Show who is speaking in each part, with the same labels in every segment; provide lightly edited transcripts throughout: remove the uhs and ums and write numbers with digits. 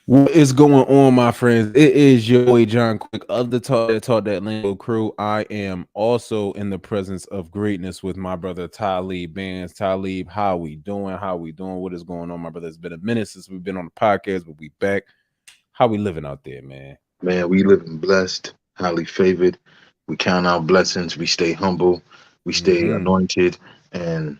Speaker 1: What is going on, my friends? It is your boy John Quick of the Talk That Lingo crew. I am also in the presence of greatness with my brother Talib Bands. Talib, how we doing? How we doing? What is going on, my brother? It's been a minute since we've been on the podcast, but we back. How we living out there, man?
Speaker 2: Man, we living blessed, highly favored. We count our blessings. We stay humble. We stay
Speaker 1: Hmm.
Speaker 2: anointed, and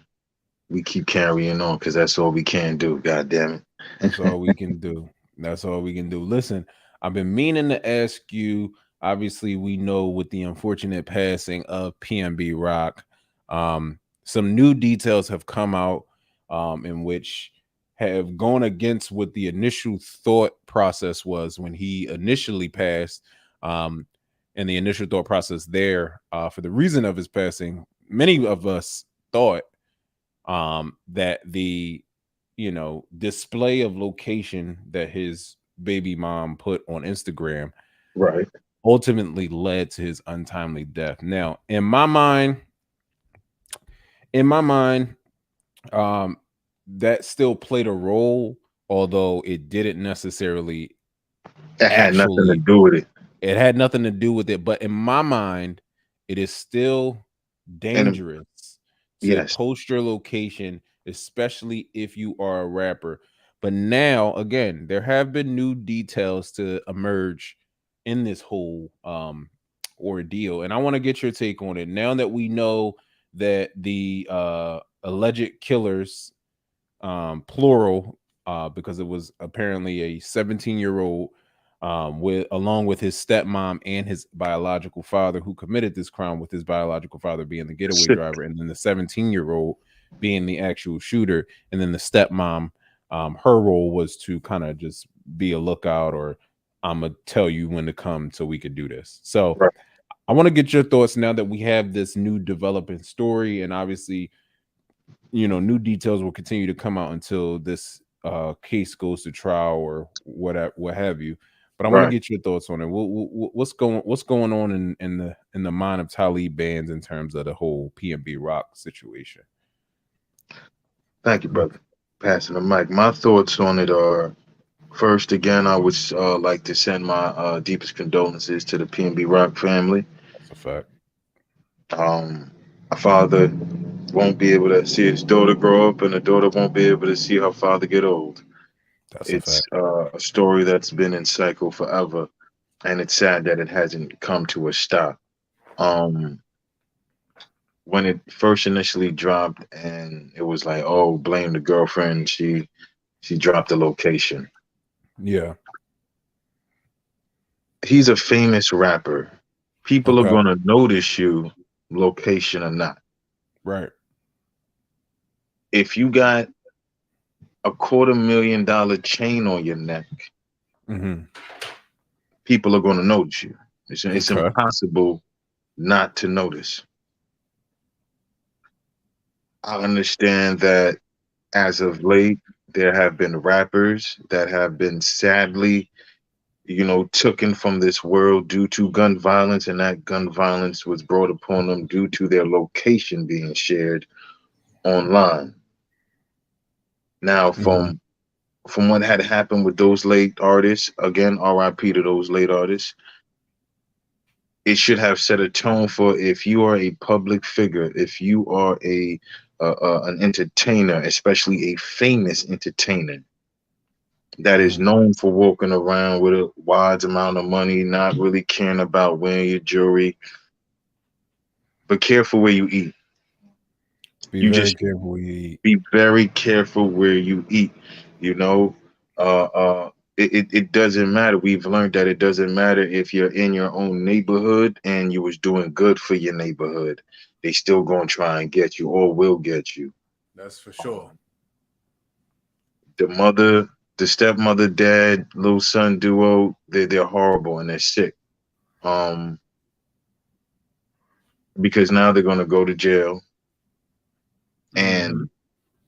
Speaker 2: we keep carrying on because that's all we can do. God damn
Speaker 1: That's
Speaker 2: it.
Speaker 1: all we can do. That's all we can do. Listen, I've been meaning to ask you. Obviously, we know with the unfortunate passing of PNB Rock, some new details have come out in which have gone against what the initial thought process was when he initially passed. Um, and the initial thought process there, for the reason of his passing, many of us thought that the display of location that his baby mom put on Instagram
Speaker 2: Right.
Speaker 1: ultimately led to his untimely death. Now, in my mind, um, that still played a role, although it didn't necessarily
Speaker 2: That had nothing to
Speaker 1: actually,
Speaker 2: do with it.
Speaker 1: it had nothing to do with it. But in my mind, it is still
Speaker 2: And
Speaker 1: dangerous to
Speaker 2: yes,
Speaker 1: post your location, especially if you are a rapper. But now, again, there have been new details to emerge in this whole ordeal, and I want to get your take on it. Now that we know that the alleged killers, plural, because it was apparently a 17-year-old, with along with his stepmom and his biological father who committed this crime, with his biological father being the getaway
Speaker 2: sick.
Speaker 1: driver, and then the 17-year-old being the actual shooter, and then the stepmom, her role was to kind of just be a lookout, or I'm gonna tell you when to come so we could do this. So
Speaker 2: Right.
Speaker 1: I want to get your thoughts now that we have this new developing story, and obviously, new details will continue to come out until this case goes to trial or what have you. But I want to
Speaker 2: Right.
Speaker 1: get your thoughts on it. What's going on in the mind of Talib Bands in terms of the whole PNB Rock situation?
Speaker 2: Thank you, brother. Passing the mic. My thoughts on it are first, again, I would like to send my deepest condolences to the PNB Rock family.
Speaker 1: That's a fact.
Speaker 2: Um, a father won't be able to see his daughter grow up, and a daughter won't be able to see her father get old.
Speaker 1: That's a
Speaker 2: It's
Speaker 1: fact.
Speaker 2: a story that's been in cycle forever, and it's sad that it hasn't come to a stop. Um, when it first initially dropped, and it was like, oh, blame the girlfriend. She dropped the location.
Speaker 1: Yeah.
Speaker 2: He's a famous rapper. People are
Speaker 1: Okay.
Speaker 2: gonna notice you, location or not.
Speaker 1: Right.
Speaker 2: If you got $250,000 chain on your neck,
Speaker 1: Hmm.
Speaker 2: people are gonna notice you. It's
Speaker 1: Okay.
Speaker 2: impossible not to notice. I understand that as of late, there have been rappers that have been sadly, taken from this world due to gun violence, and that gun violence was brought upon them due to their location being shared online. Now,
Speaker 1: Hmm.
Speaker 2: from what had happened with those late artists, again, RIP to those late artists, it should have set a tone for if you are a public figure, if you are an entertainer, especially a famous entertainer that is
Speaker 1: Hmm.
Speaker 2: known for walking around with a wide amount of money, not really caring about wearing your jewelry, but careful where you eat.
Speaker 1: Be
Speaker 2: You
Speaker 1: very
Speaker 2: just
Speaker 1: careful what you eat.
Speaker 2: be very careful where you eat. You know, uh, uh, it doesn't matter. We've learned that it doesn't matter if you're in your own neighborhood and you was doing good for your neighborhood. They still gonna try and get you or will get you.
Speaker 1: That's for sure.
Speaker 2: The mother, the stepmother, dad, little son duo, they're horrible and they're sick. Um, because now they're gonna go to jail
Speaker 1: Hmm.
Speaker 2: and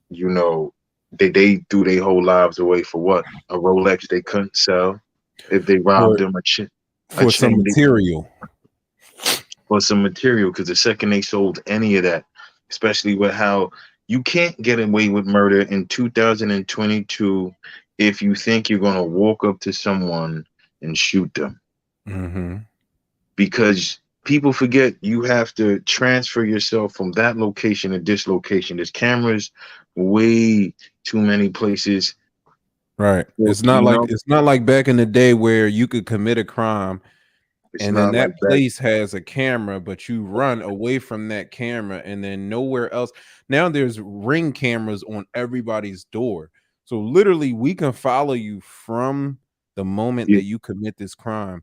Speaker 2: you know they threw their whole lives away for what? A Rolex they couldn't sell. If they robbed
Speaker 1: For
Speaker 2: them a
Speaker 1: for some
Speaker 2: chain
Speaker 1: material.
Speaker 2: or some material, because the second they sold any of that, especially with how you can't get away with murder in 2022 if you think you're gonna walk up to someone and shoot them,
Speaker 1: Mm-hmm.
Speaker 2: because people forget you have to transfer yourself from that location to this location. There's cameras way too many places.
Speaker 1: Right.
Speaker 2: Well, you know,
Speaker 1: It's not like back in the day where you could commit a crime
Speaker 2: it's
Speaker 1: and then
Speaker 2: not
Speaker 1: that
Speaker 2: like that
Speaker 1: place has a camera, but you run away from that camera and then nowhere else. Now there's ring cameras on everybody's door. So literally we can follow you from the moment
Speaker 2: yeah,
Speaker 1: that you commit this crime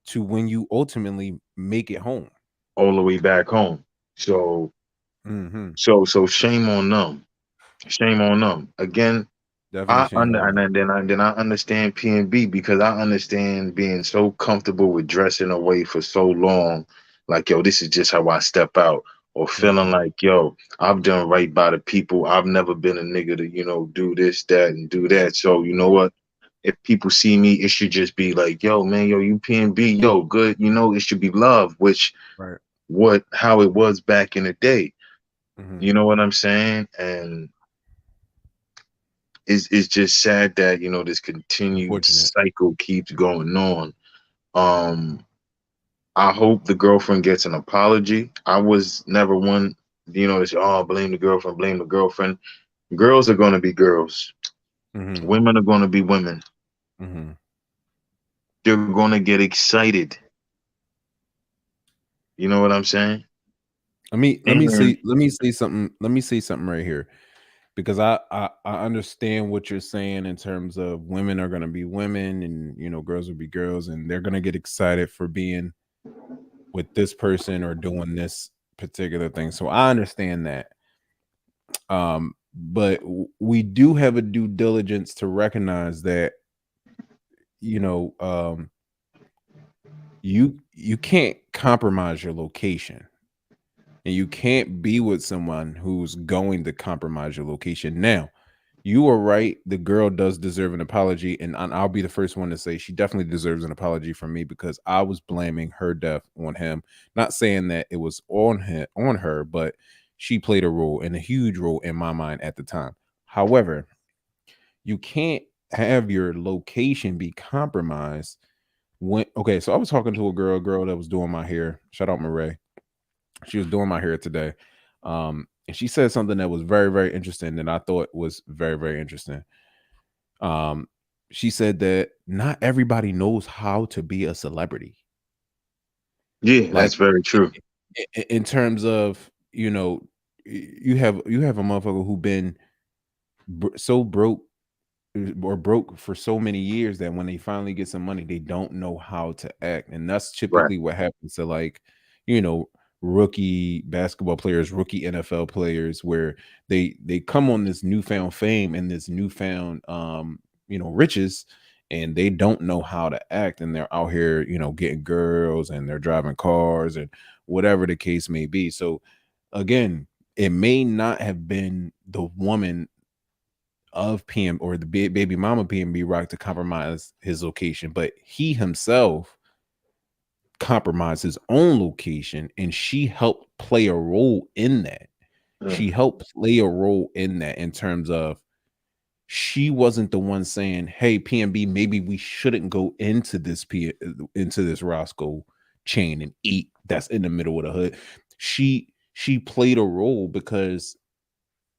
Speaker 1: to when you ultimately make it home.
Speaker 2: all the way back home. So
Speaker 1: Hmm.
Speaker 2: so shame on them. Shame on them. Again,
Speaker 1: Definitely
Speaker 2: I
Speaker 1: shame
Speaker 2: under
Speaker 1: on
Speaker 2: and
Speaker 1: them.
Speaker 2: then I understand PNB because I understand being so comfortable with dressing away for so long. Like, yo, this is just how I step out. Or feeling
Speaker 1: Mhm.
Speaker 2: like, yo, I've done right by the people. I've never been a nigga to, do this, that, and do that. So you know what? If people see me, it should just be like, yo, man, yo, you PNB, yo, good. It should be love, which
Speaker 1: Right.
Speaker 2: how it was back in the day.
Speaker 1: Mhm.
Speaker 2: You know what I'm saying? And it's just sad that this continued
Speaker 1: Unfortunate.
Speaker 2: cycle keeps going on. Um, I hope the girlfriend gets an apology. I was never one, to say, oh, blame the girlfriend, blame the girlfriend. Girls are going to be girls.
Speaker 1: Mhm.
Speaker 2: Women are going to be women.
Speaker 1: Mhm.
Speaker 2: They're going to get excited. You know what I'm saying? And
Speaker 1: Let me say something right here because I understand what you're saying in terms of women are going to be women and girls will be girls and they're going to get excited for being with this person or doing this particular thing. So I understand that. But we do have a due diligence to recognize that you know um you can't compromise your location and you can't be with someone who's going to compromise your location. Now, you are right. The girl does deserve an apology, and I'll be the first one to say she definitely deserves an apology from me because I was blaming her death on him. Not saying that it was on her, but she played a role and a huge role in my mind at the time. However, you can't have your location be compromised when okay. So I was talking to a girl that was doing my hair. Shout out Marae. She was doing my hair today. And she said something that was very, very interesting that I thought was very, very interesting. Um, she said that not everybody knows how to be a celebrity.
Speaker 2: yeah,
Speaker 1: Like
Speaker 2: that's very true.
Speaker 1: in terms of, you have a motherfucker who been so broke or broke for so many years that when they finally get some money, they don't know how to act. And that's
Speaker 2: Right.
Speaker 1: typically what happens to like, you know, rookie basketball players, rookie NFL players, where they come on this newfound fame and this newfound riches, and they don't know how to act, and they're out here, getting girls and they're driving cars and whatever the case may be. So again, it may not have been the woman of PM or the baby mama PNB Rock to compromise his location, but he himself compromised his own location and she helped play a role in that.
Speaker 2: Mm.
Speaker 1: She helped play a role in that in terms of she wasn't the one saying, "Hey, PNB, maybe we shouldn't go into this Roscoe chain and eat that's in the middle of the hood." She played a role because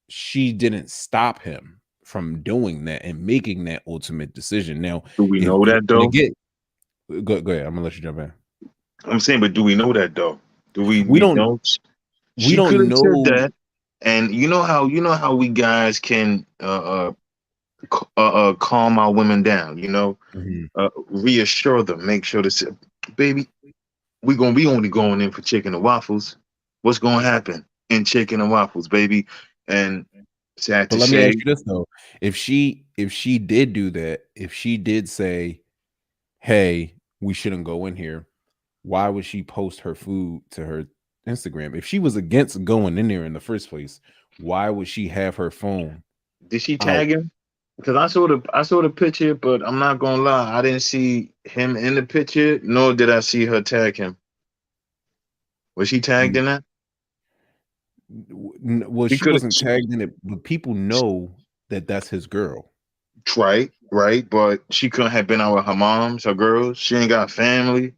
Speaker 1: she didn't stop him from doing that and making that ultimate decision. Now,
Speaker 2: Do we
Speaker 1: if
Speaker 2: know that
Speaker 1: and
Speaker 2: though?
Speaker 1: again, go ahead. I'm gonna let you jump in.
Speaker 2: I'm saying, but do we know that though? Do we
Speaker 1: We
Speaker 2: we
Speaker 1: don't
Speaker 2: don't?
Speaker 1: we
Speaker 2: She could
Speaker 1: don't
Speaker 2: have said
Speaker 1: know.
Speaker 2: that, and you know how we guys can calm our women down.
Speaker 1: Mhm.
Speaker 2: Reassure them, make sure to say, baby, we only going in for chicken and waffles. What's gonna happen in chicken and waffles, baby? And sad
Speaker 1: But
Speaker 2: to
Speaker 1: let me ask
Speaker 2: say,
Speaker 1: you this though: if she did do that, if she did say, "Hey, we shouldn't go in here," why would she post her food to her Instagram? If she was against going in there in the first place, why would she have her phone
Speaker 2: did she
Speaker 1: out?
Speaker 2: tag him? Because I saw the picture, but I'm not gonna lie, I didn't see him in the picture, nor did I see her tag him. Was she tagged in that?
Speaker 1: Well, she
Speaker 2: Because
Speaker 1: wasn't tagged in it, but people know that that's his girl.
Speaker 2: Right, right. But she couldn't have been out with her moms, her girls. She ain't got family.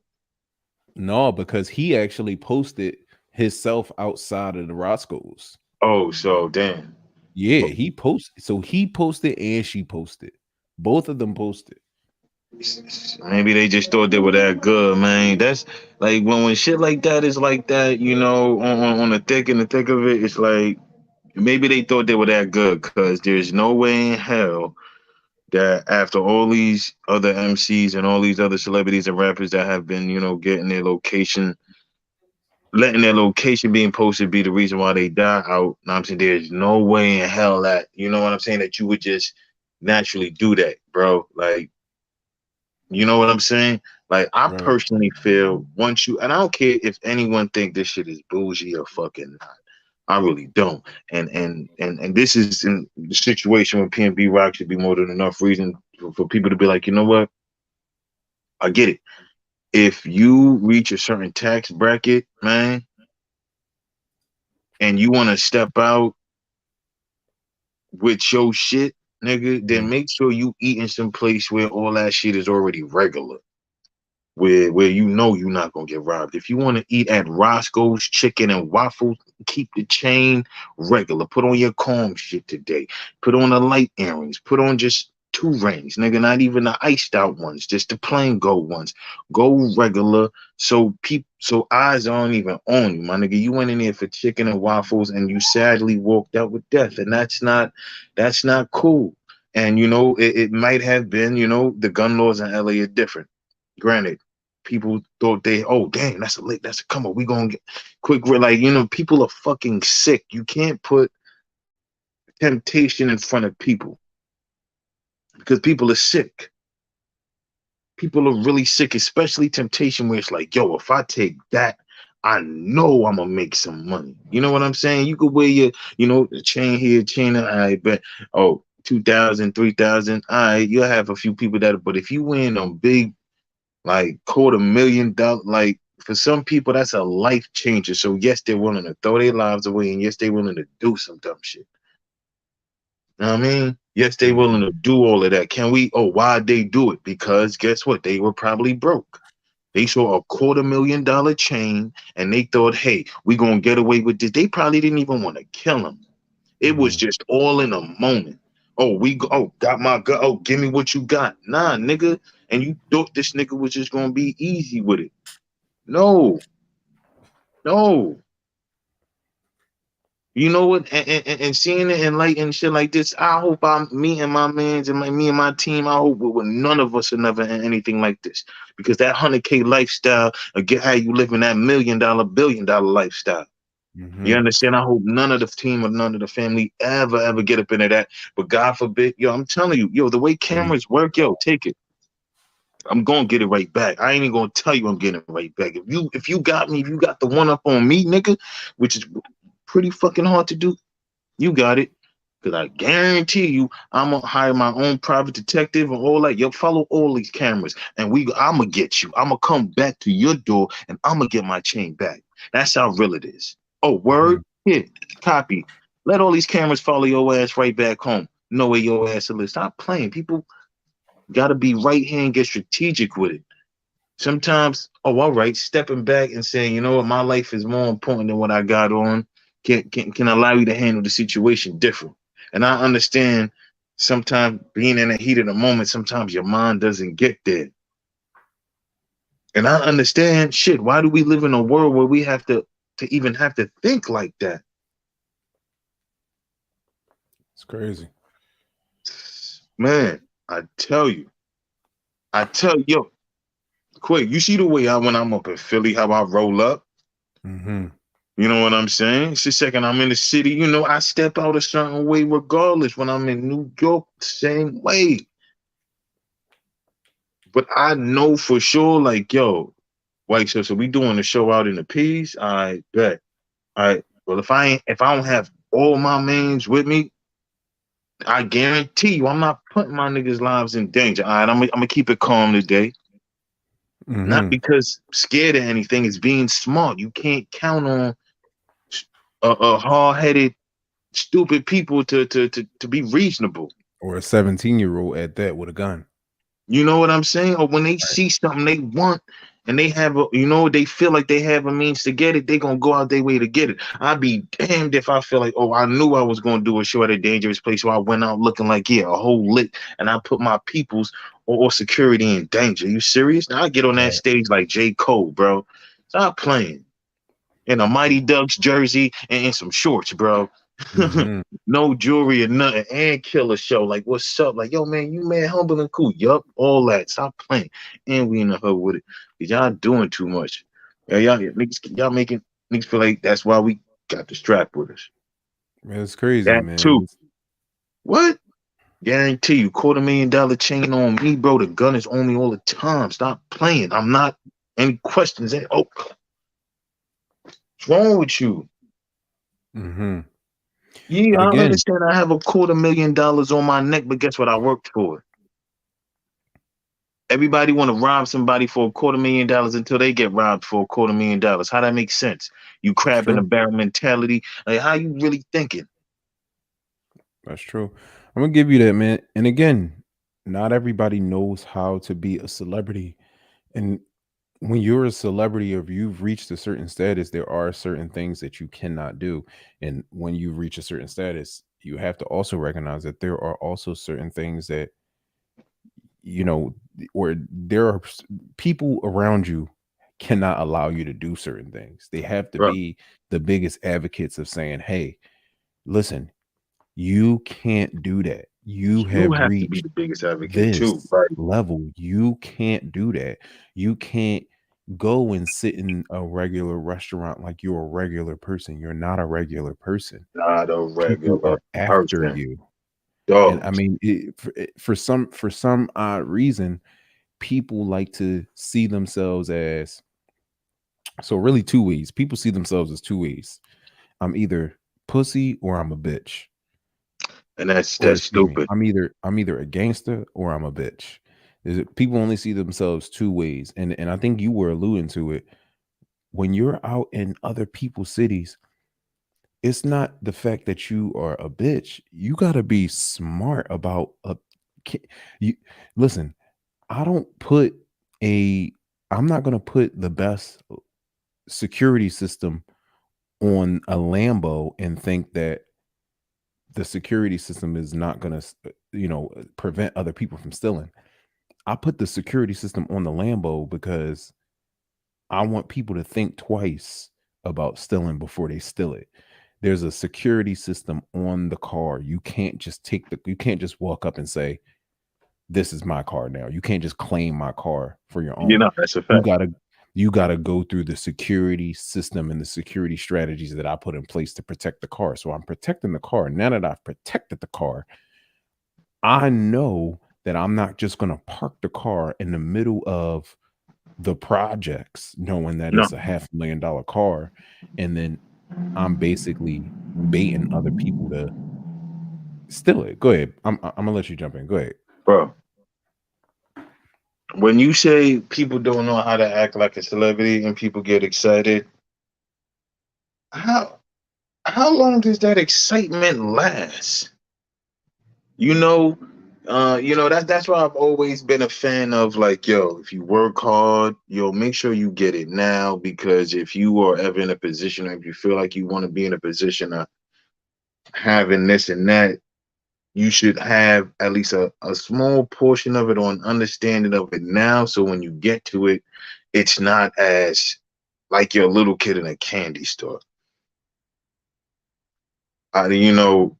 Speaker 1: No, because he actually posted himself outside of the Roscoe's.
Speaker 2: Oh, so damn.
Speaker 1: Yeah, he posted. So he posted and she posted. Both of them posted.
Speaker 2: Maybe they just thought they were that good, man. That's like when shit like that is like that, on the thick and the thick of it, it's like maybe they thought they were that good because there's no way in hell that after all these other MCs and all these other celebrities and rappers that have been, getting their location, letting their location being posted be the reason why they die out. I'm saying there's no way in hell that, you know what I'm saying, that you would just naturally do that, bro. Like, you know what I'm saying? Like, I
Speaker 1: Right.
Speaker 2: personally feel once you, and I don't care if anyone think this shit is bougie or fucking not. I really don't. And this is in the situation where PNB Rock should be more than enough reason for people to be like, you know what? I get it. If you reach a certain tax bracket, man, and you want to step out with your shit, nigga, then
Speaker 1: Mhm.
Speaker 2: make sure you eat in some place where all that shit is already regular. Where you know you're not gonna get robbed. If you want to eat at Roscoe's Chicken and Waffles, keep the chain regular. Put on your comb shit today. Put on the light earrings. Put on just two rings, nigga. Not even the iced out ones, just the plain gold ones. Go regular, so eyes aren't even on you, my nigga. You went in there for chicken and waffles, and you sadly walked out with death, and that's not cool. And it might have been, the gun laws in LA are different. Granted, people thought oh damn, that's a come on, we gonna get quick, like, people are fucking sick. You can't put temptation in front of people because people are sick. People are really sick, especially temptation where it's like, yo, if I take that, I know I'm gonna make some money. You know what I'm saying? You could wear your, the chain here, chain there, I bet, oh, 2,000, 3,000. All right, you'll have a few people that, but if you win on big, like $250,000, like for some people that's a life changer. So yes, they're willing to throw their lives away, and yes, they're willing to do some dumb shit. You know what I mean? Yes, they willing
Speaker 1: Mhm.
Speaker 2: to do all of that. Can we? Oh, why'd they do it? Because guess what? They were probably broke. They saw $250,000 chain and they thought, hey, we gonna get away with this. They probably didn't even want to kill him. It was
Speaker 1: Mhm.
Speaker 2: just all in a moment. Oh, got my gun. Oh, give me what you got. Nah, nigga. And you thought this nigga was just gonna be easy with it. No, no. You know what? And seeing it and light and shit like this, I hope me and my mans and me and my team, I hope none of us are never in anything like this. Because that 100K lifestyle, get how you living that $1 million, $1 billion lifestyle. You
Speaker 1: Mhm.
Speaker 2: understand? I hope none of the team or none of the family ever get up into that. But God forbid, yo, I'm telling you, yo, the way
Speaker 1: Mhm.
Speaker 2: cameras work, yo, take it. I'm gonna get it right back. I ain't even gonna tell you I'm getting it right back. If you got me, if you got the one up on me, nigga, which is pretty fucking hard to do, you got it. Cause I guarantee you, I'm gonna hire my own private detective and all that. Yo, follow all these cameras, and I'm gonna get you. I'm gonna come back to your door, and I'm gonna get my chain back. That's how real it is. Oh, word?
Speaker 1: Mhm.
Speaker 2: Here, copy. Let all these cameras follow your ass right back home. Know where your ass is. Stop playing. People gotta be right here and get strategic with it. Sometimes, oh, all right, stepping back and saying, you know what, my life is more important than what I got on, can allow you to handle the situation different. And I understand sometimes being in the heat of the moment, sometimes your mind doesn't get there. And I understand shit. Why do we live in a world where we have to even have to think like that?
Speaker 1: It's crazy.
Speaker 2: Man, I tell you, yo, Qwik, you see the way when I'm up in Philly, how I roll up?
Speaker 1: Mhm.
Speaker 2: You know what I'm saying? It's the second I'm in the city, I step out a certain way regardless. When I'm in New York, same way. But I know for sure, like, yo, White, so we doing the show out in the P's. I bet. All right. Well, if I don't have all my mains with me, I guarantee you I'm not putting my niggas' lives in danger. All right, I'm gonna keep it calm today. Not
Speaker 1: Mhm.
Speaker 2: because scared of anything, it's being smart. You can't count on a hard-headed, stupid people to be reasonable.
Speaker 1: Or a 17-year-old at that with a gun.
Speaker 2: You know what I'm saying? Or when they
Speaker 1: Right.
Speaker 2: see something they want and they have a, they feel like they have a means to get it, they gonna go out their way to get it. I'd be damned if I feel like, oh, I knew I was gonna do a show at a dangerous place, so I went out looking like, yeah, a whole lick, and I put my people's or security in danger. You serious? Now I get on that
Speaker 1: Right.
Speaker 2: stage like J. Cole, bro. Stop playing. In a Mighty Ducks jersey and some shorts, bro.
Speaker 1: Mm-hmm.
Speaker 2: No jewelry or nothing, and kill a show. Like, what's up? Like, yo, man, you man humble and cool. Yup, all that. Stop playing. And we in the hood with it. Cause y'all doing too much. Yeah, y'all making niggas feel like that's why we got the strap with us.
Speaker 1: It's crazy,
Speaker 2: That
Speaker 1: man.
Speaker 2: too. What? Guarantee you, $250,000 chain on me, bro. The gun is on me all the time. Stop playing. I'm not any questions. Oh, what's wrong with you?
Speaker 1: Mm-hmm.
Speaker 2: Yeah,
Speaker 1: But
Speaker 2: I
Speaker 1: again,
Speaker 2: understand I have $250,000 on my neck, but guess what? I worked for it. Everybody want to rob somebody for $250,000 until they get robbed for $250,000. How that makes sense? You
Speaker 1: that's
Speaker 2: crab in the
Speaker 1: true.
Speaker 2: barrel mentality. Like, how you really thinking?
Speaker 1: That's true. I'm gonna give you that, man. And again, not everybody knows how to be a celebrity. And when you're a celebrity or if you've reached a certain status, there are certain things that you cannot do. And when you reach a certain status, you have to also recognize that there are also certain things that, you know, or there are people around you cannot allow you to do certain things. They have to
Speaker 2: Bro,
Speaker 1: be the biggest advocates of saying, hey, listen, you can't do that. You
Speaker 2: you
Speaker 1: have
Speaker 2: have to be
Speaker 1: reached
Speaker 2: the biggest advocate too,
Speaker 1: this
Speaker 2: right?
Speaker 1: level. You can't do that. You can't go and sit in a regular restaurant like you're a regular person. You're not a regular person.
Speaker 2: Not a
Speaker 1: People
Speaker 2: regular
Speaker 1: are after
Speaker 2: person.
Speaker 1: you. And I
Speaker 2: Dog.
Speaker 1: mean, for some odd reason, people like to see themselves as, so really two ways. People see themselves as two ways. I'm either pussy or I'm a bitch.
Speaker 2: And that's
Speaker 1: Or
Speaker 2: that's
Speaker 1: excuse me,
Speaker 2: stupid.
Speaker 1: I'm either a gangster or I'm a bitch. People only see themselves two ways, and I think you were alluding to it. When you're out in other people's cities, it's not the fact that you are a bitch. You got to be smart about a. You listen. I don't put a. I'm not gonna put the best security system on a Lambo and think that the security system is not going to, prevent other people from stealing. I put the security system on the Lambo because I want people to think twice about stealing before they steal it. There's a security system on the car. You can't just walk up and say, this is my car now. You can't just claim my car for your
Speaker 2: You
Speaker 1: own.
Speaker 2: know, that's a
Speaker 1: You
Speaker 2: fact.
Speaker 1: gotta you gotta go through the security system and the security strategies that I put in place to protect the car. So I'm protecting the car. Now that I've protected the car, I know that I'm not just gonna park the car in the middle of the projects, knowing that
Speaker 2: No,
Speaker 1: it's a $500,000 car, and then I'm basically baiting other people to steal it. Go ahead. I'm gonna let you jump in. Go ahead.
Speaker 2: bro. When you say people don't know how to act like a celebrity and people get excited, how how long does that excitement last? You know, that's why I've always been a fan of like, yo, if you work hard, yo, make sure you get it now because if you are ever in a position, or if you feel like you want to be in a position of having this and that, you should have at least a small portion of it on understanding of it now. So when you get to it, it's not as like you're a little kid in a candy store. You know,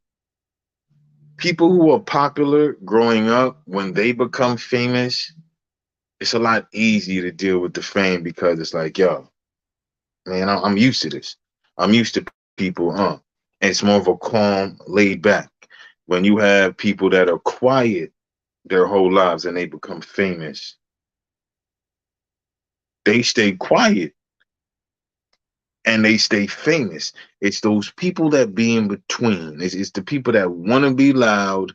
Speaker 2: people who are popular growing up, when they become famous, it's a lot easier to deal with the fame because it's like, yo, man, I'm used to this. I'm used to people, and it's more of a calm, laid back. When you have people that are quiet their whole lives and they become famous, they stay quiet and they stay famous. It's those people that be in between. It's the people that want to be loud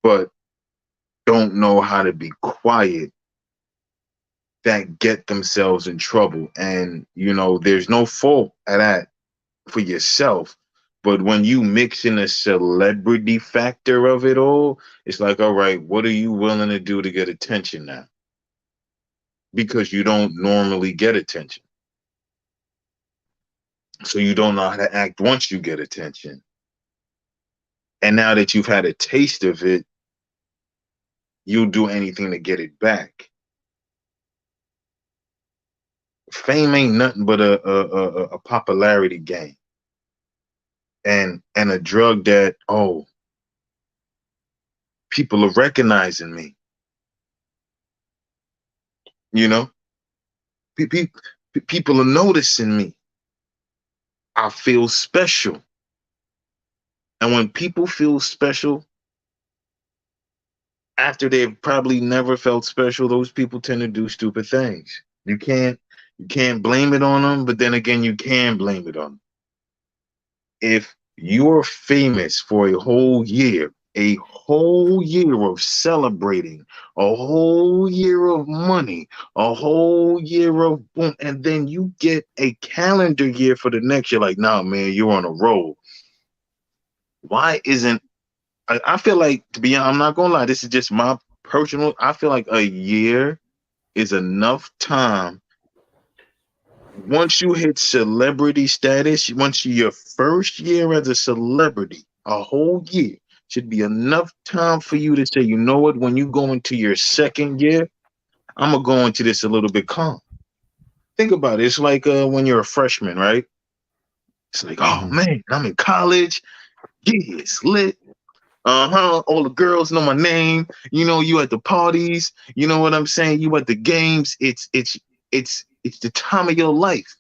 Speaker 2: but don't know how to be quiet that get themselves in trouble. And there's no fault at that for yourself, But when you mix in a celebrity factor of it all, it's like, all right, what are you willing to do to get attention now? Because you don't normally get attention. So you don't know how to act once you get attention. And now that you've had a taste of it, you'll do anything to get it back. Fame ain't nothing but a popularity game, and a drug that, oh, people are recognizing me. You know, people are noticing me. I feel special. And when people feel special after they've probably never felt special, those people tend to do stupid things. You can't blame it on them, but then again, you can blame it on them. If you're famous for a whole year of celebrating, a whole year of money, a whole year of boom, and then you get a calendar year for the next year, like, nah, man, you're on a roll. Why isn't I feel like, to be honest, I'm not gonna lie, this is just my personal, I feel like a year is enough time. Once you hit celebrity status, once your first year as a celebrity, a whole year should be enough time for you to say, you know what, when you go into your second year, I'm gonna go into this a little bit calm. Think about it. It's like when you're a freshman, right? It's like, oh
Speaker 1: Mm-hmm.
Speaker 2: man, I'm in college. Yeah, it's lit. Uh-huh. All the girls know my name. You know, you at the parties. You know what I'm saying? You at the games. It's the time of your life.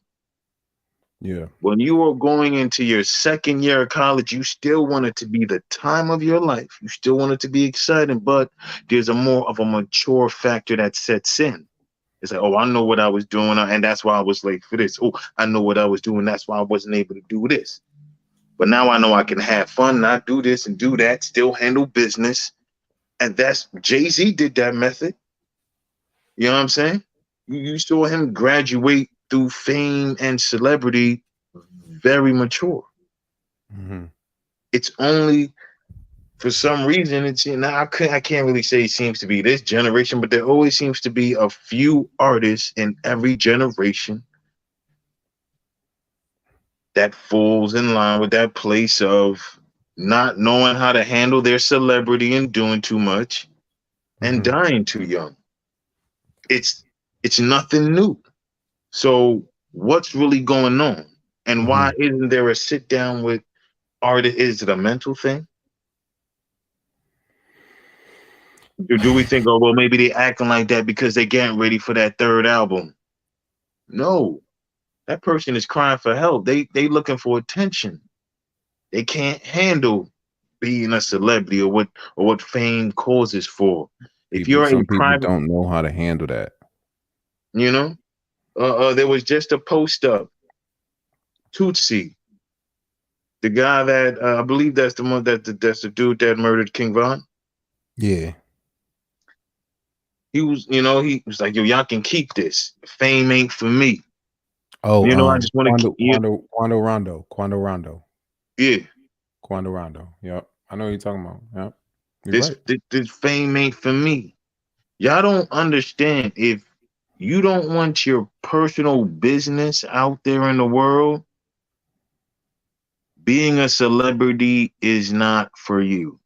Speaker 1: Yeah.
Speaker 2: When you are going into your second year of college, you still want it to be the time of your life. You still want it to be exciting, but there's a more of a mature factor that sets in. It's like, oh, I know what I was doing, and that's why I was late for this. Oh, I know what I was doing, that's why I wasn't able to do this. But now I know I can have fun, not do this and do that, still handle business. And that's Jay-Z did that method. You know what I'm saying? You saw him graduate through fame and celebrity very mature.
Speaker 1: Mm-hmm.
Speaker 2: It's only for some reason it's, now I can't really say it seems to be this generation, but there always seems to be a few artists in every generation that falls in line with that place of not knowing how to handle their celebrity and doing too much and
Speaker 1: Mm-hmm.
Speaker 2: dying too young. It's it's nothing new. So what's really going on? And
Speaker 1: Mm-hmm.
Speaker 2: why isn't there a sit down with artists? Is it a mental thing? Do we think, oh well, maybe they acting like that because they getting ready for that third album? No, that person is crying for help. They looking for attention. They can't handle being a celebrity or what fame causes for. If
Speaker 1: People,
Speaker 2: you're a
Speaker 1: some people
Speaker 2: private,
Speaker 1: don't know how to handle that.
Speaker 2: you know, there was just a post up. Tootsie, the guy that I believe that's the one that's the dude that murdered King Von.
Speaker 1: Yeah.
Speaker 2: He was, he was like, yo, y'all can keep this. Fame ain't for me.
Speaker 1: Oh,
Speaker 2: I just want to keep you.
Speaker 1: Quando Rondo,
Speaker 2: Yeah,
Speaker 1: Quando Rondo. Yep, I know what you're talking about. Yep, you're
Speaker 2: this,
Speaker 1: right.
Speaker 2: this this fame ain't for me. Y'all don't understand. If you don't want your personal business out there in the world, being a celebrity is not for you.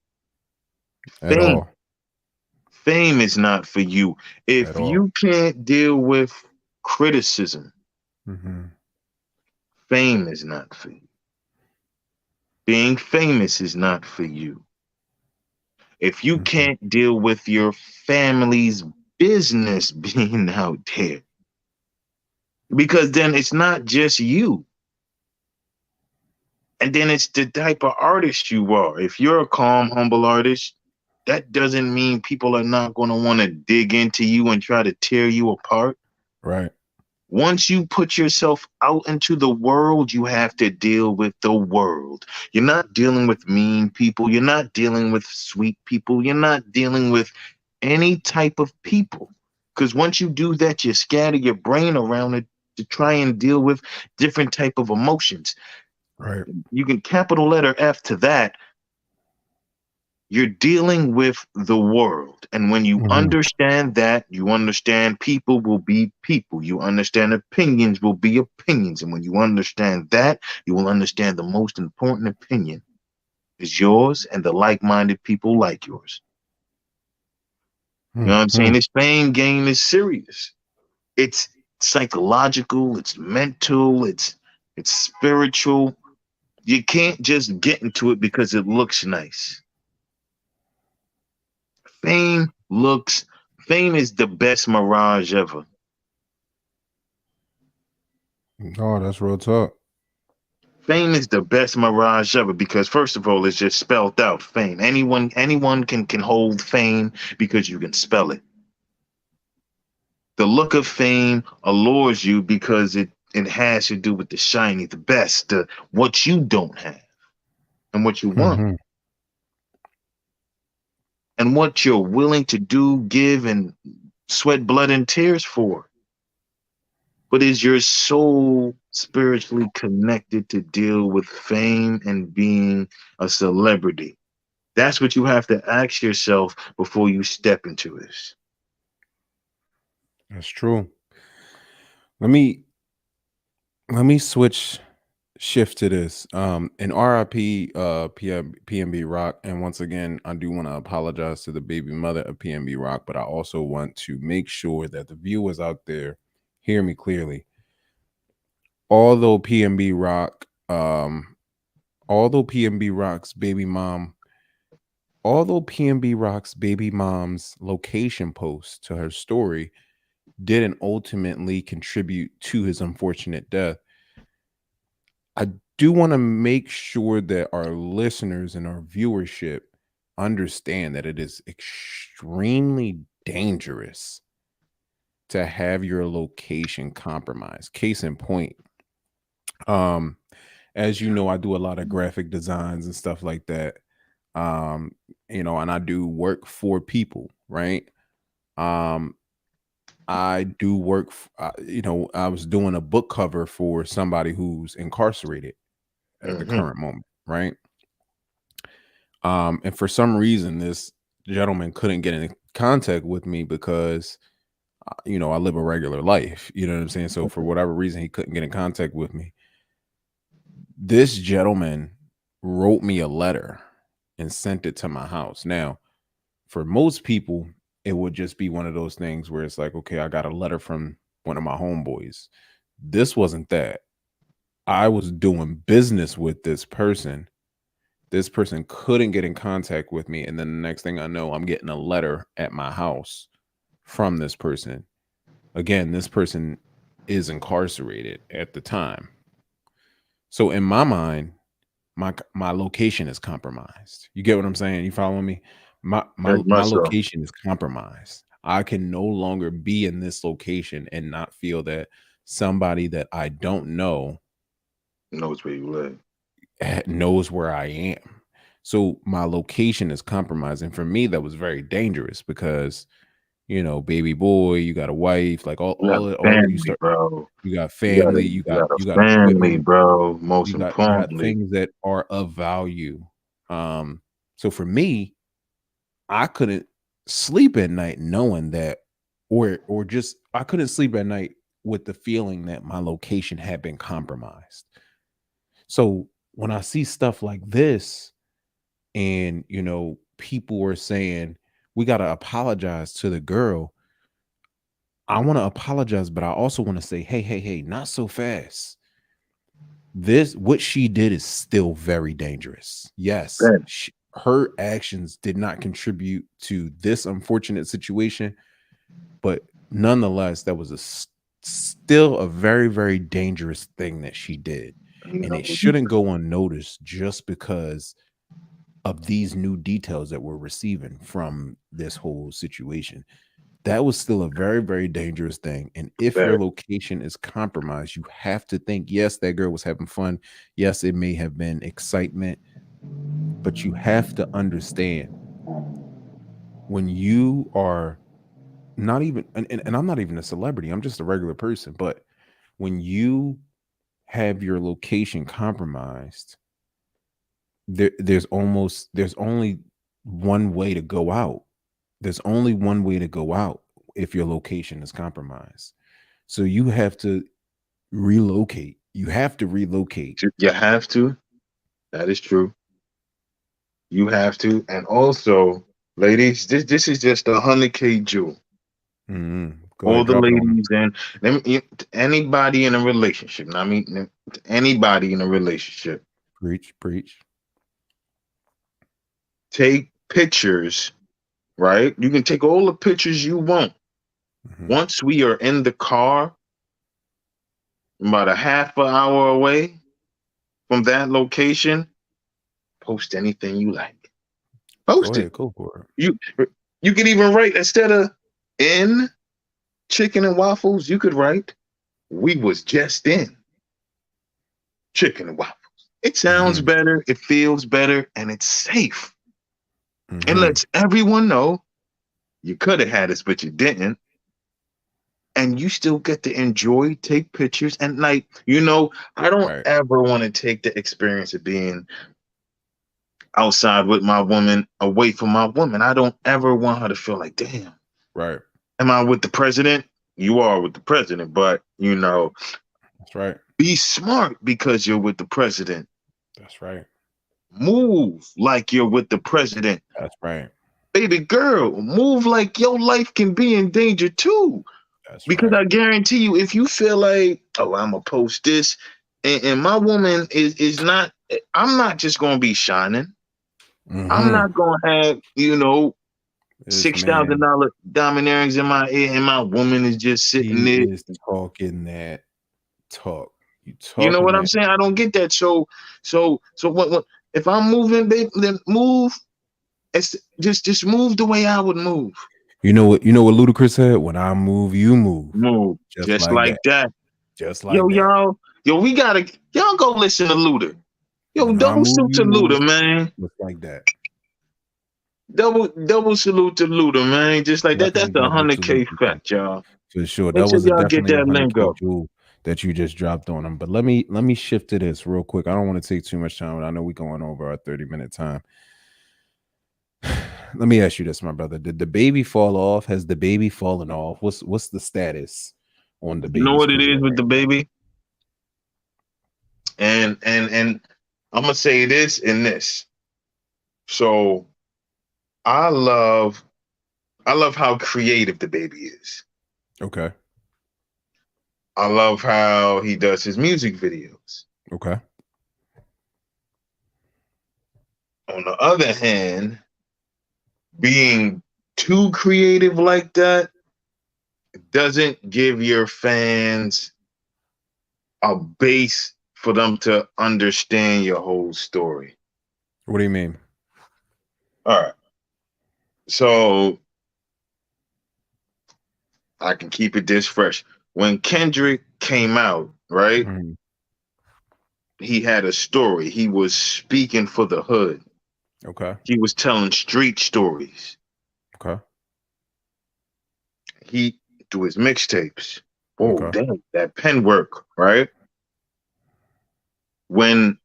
Speaker 1: At
Speaker 2: Fame,
Speaker 1: all.
Speaker 2: fame is not for you.
Speaker 1: At
Speaker 2: If
Speaker 1: all.
Speaker 2: you can't deal with criticism,
Speaker 1: Mm-hmm.
Speaker 2: fame is not for you. Being famous is not for you. If you
Speaker 1: Mm-hmm.
Speaker 2: can't deal with your family's business being out there, because then it's not just you. And then it's the type of artist you are. If you're a calm, humble artist, that doesn't mean people are not going to want to dig into you and try to tear you apart.
Speaker 1: Right.
Speaker 2: Once you put yourself out into the world, you have to deal with the world. You're not dealing with mean people. You're not dealing with sweet people. You're not dealing with any type of people. Because once you do that, you scatter your brain around it to try and deal with different type of emotions.
Speaker 1: Right.
Speaker 2: You can capital letter F to that. You're dealing with the world. And when you
Speaker 1: Mhm.
Speaker 2: understand that, you understand people will be people. You understand opinions will be opinions. And when you understand that, you will understand the most important opinion is yours and the like minded people like yours. You know what I'm saying?
Speaker 1: Mhm.
Speaker 2: This fame game is serious. It's psychological, it's mental, it's spiritual. You can't just get into it because it looks nice. Fame looks Fame is the best mirage ever.
Speaker 1: Oh, that's real talk.
Speaker 2: Fame is the best mirage ever because first of all, it's just spelled out fame. Anyone can hold fame because you can spell it. The look of fame allures you because it has to do with the shiny, the best, the what you don't have and what you want
Speaker 1: Mhm.
Speaker 2: and what you're willing to do, give, and sweat blood and tears for. But is your soul spiritually connected to deal with fame and being a celebrity? That's what you have to ask yourself before you step into this.
Speaker 1: That's true. Let me let me shift to this. And RIP PNB Rock. And once again, I do want to apologize to the baby mother of PNB Rock, but I also want to make sure that the viewers out there hear me clearly. Although PNB Rock, although PNB Rock's baby mom, although PNB Rock's baby mom's location post to her story didn't ultimately contribute to his unfortunate death, I do want to make sure that our listeners and our viewership understand that it is extremely dangerous to have your location compromised. Case in point, um, as you know, I do a lot of graphic designs and stuff like that. Um, and I do work for people, right? Um, I do work, I was doing a book cover for somebody who's incarcerated at the
Speaker 2: Hmm.
Speaker 1: current moment, right? And for some reason, this gentleman couldn't get in contact with me because, I live a regular life. You know what I'm saying? So for whatever reason, he couldn't get in contact with me. This gentleman wrote me a letter and sent it to my house. Now, for most people, it would just be one of those things where it's like, okay, I got a letter from one of my homeboys. This wasn't that. I was doing business with this person. This person couldn't get in contact with me. And then the next thing I know, I'm getting a letter at my house from this person. Again, this person is incarcerated at the time. So in my mind, my location is compromised. You get what I'm saying? You follow me? My my
Speaker 2: Very
Speaker 1: my
Speaker 2: much so.
Speaker 1: location is compromised. I can no longer be in this location and not feel that somebody that I don't know
Speaker 2: Knows where you live.
Speaker 1: knows where I am. So my location is compromised. And for me, that was very dangerous because, baby boy, you got a wife, like all
Speaker 2: You have
Speaker 1: all of- all of you
Speaker 2: family,
Speaker 1: start,
Speaker 2: bro.
Speaker 1: you got
Speaker 2: You got
Speaker 1: family,
Speaker 2: a you got
Speaker 1: you
Speaker 2: a
Speaker 1: got
Speaker 2: family,
Speaker 1: equipment,
Speaker 2: bro. Most
Speaker 1: you got
Speaker 2: importantly,
Speaker 1: things that are of value. So for me, I couldn't sleep at night knowing that, or just I couldn't sleep at night with the feeling that my location had been compromised. So when I see stuff like this, and people were saying we got to apologize to the girl, I want to apologize, but I also want to say, hey, hey, hey, not so fast. This what she did is still very dangerous. Yes,
Speaker 2: that
Speaker 1: her actions did not contribute to this unfortunate situation, but nonetheless, that was still a very, very dangerous thing that she did,
Speaker 2: you
Speaker 1: and
Speaker 2: know
Speaker 1: it shouldn't go unnoticed just because of these new details that we're receiving from this whole situation. That was still a very, very dangerous thing. And if
Speaker 2: very
Speaker 1: your location is compromised, you have to think, yes, that girl was having fun. Yes, it may have been excitement, but you have to understand when you are not even, and I'm not even a celebrity, I'm just a regular person, but when you have your location compromised, there's only one way to go out. There's only one way to go out if your location is compromised. So you have to relocate. You have to relocate.
Speaker 2: You have to. That is true. You have to. And also, ladies, this is just a 100K jewel.
Speaker 1: Go
Speaker 2: All
Speaker 1: ahead,
Speaker 2: the
Speaker 1: drop it on them.
Speaker 2: ladies and anybody in a relationship. I mean, anybody in a relationship.
Speaker 1: Preach, preach.
Speaker 2: Take pictures, right? You can take all the pictures you want.
Speaker 1: Hmm.
Speaker 2: Once we are in the car, about a half an hour away from that location, post anything you like.
Speaker 1: Go
Speaker 2: Post it.
Speaker 1: ahead, go for
Speaker 2: You you could even write instead of in chicken and waffles, you could write we was just in chicken and waffles. It
Speaker 1: it.
Speaker 2: sounds
Speaker 1: Hmm.
Speaker 2: better, it feels better, and it's safe. It
Speaker 1: Hmm.
Speaker 2: lets everyone know you could have had us, but you didn't. And you still get to enjoy, take pictures, and like, I don't
Speaker 1: Right,
Speaker 2: ever want to take the experience of being outside with my woman away from my woman. I don't ever want her to feel like, damn,
Speaker 1: right.
Speaker 2: am I with the president? You are with the president, but
Speaker 1: That's right.
Speaker 2: be smart because you're with the president.
Speaker 1: That's right.
Speaker 2: Move like you're with the president.
Speaker 1: That's right.
Speaker 2: Baby girl, move like your life can be in danger too.
Speaker 1: That's
Speaker 2: Because
Speaker 1: right.
Speaker 2: I guarantee you, if you feel like, oh, I'm gonna post this, and my woman is not, I'm not just gonna be shining. I'm
Speaker 1: Hmm.
Speaker 2: not gonna have,
Speaker 1: This man,
Speaker 2: $6,000 diamond earrings in my ear, and my woman is just sitting
Speaker 1: he
Speaker 2: there.
Speaker 1: is talking that talk. You
Speaker 2: You know
Speaker 1: talking
Speaker 2: what I'm
Speaker 1: that.
Speaker 2: saying? I don't get that. So what if I'm moving, babe, then move. It's just move the way I would move.
Speaker 1: You know what? You know what Ludacris said? When I move, you move.
Speaker 2: Move
Speaker 1: Just
Speaker 2: just
Speaker 1: like
Speaker 2: like
Speaker 1: that.
Speaker 2: that.
Speaker 1: Just
Speaker 2: Yo,
Speaker 1: like that.
Speaker 2: y'all, we gotta y'all go listen to Luda. Yo,
Speaker 1: When I
Speaker 2: double
Speaker 1: move,
Speaker 2: salute
Speaker 1: you
Speaker 2: to
Speaker 1: move.
Speaker 2: Luda, man.
Speaker 1: Just like that.
Speaker 2: Double salute to Luda, man. Just like that. That's
Speaker 1: Definitely
Speaker 2: a
Speaker 1: double
Speaker 2: hundred
Speaker 1: salute
Speaker 2: K
Speaker 1: to him.
Speaker 2: fact, y'all.
Speaker 1: For sure.
Speaker 2: Make
Speaker 1: That
Speaker 2: sure
Speaker 1: was a
Speaker 2: y'all get
Speaker 1: definitely a
Speaker 2: that
Speaker 1: 100K
Speaker 2: lingo.
Speaker 1: jewel that you just dropped on him. But let me shift to this real quick. I don't want to take too much time. I know we're going over our 30-minute time. Let me ask you this, my brother. Did the baby fall off? Has the baby fallen off? What's the status on the
Speaker 2: You know
Speaker 1: baby's
Speaker 2: what it
Speaker 1: career
Speaker 2: is with
Speaker 1: right
Speaker 2: the
Speaker 1: now?
Speaker 2: baby? And I'm gonna say this and this. So I love I love how creative the baby is.
Speaker 1: Okay.
Speaker 2: I love how he does his music videos.
Speaker 1: Okay.
Speaker 2: On the other hand, being too creative like that doesn't give your fans a base for them to understand your whole story.
Speaker 1: What do you mean?
Speaker 2: All right. So I can keep it this fresh. When Kendrick came out, right?
Speaker 1: Mhm.
Speaker 2: He had a story. He was speaking for the hood.
Speaker 1: Okay.
Speaker 2: He was telling street stories.
Speaker 1: Okay.
Speaker 2: He through his mixtapes. Oh,
Speaker 1: Okay.
Speaker 2: damn, that pen work, right? When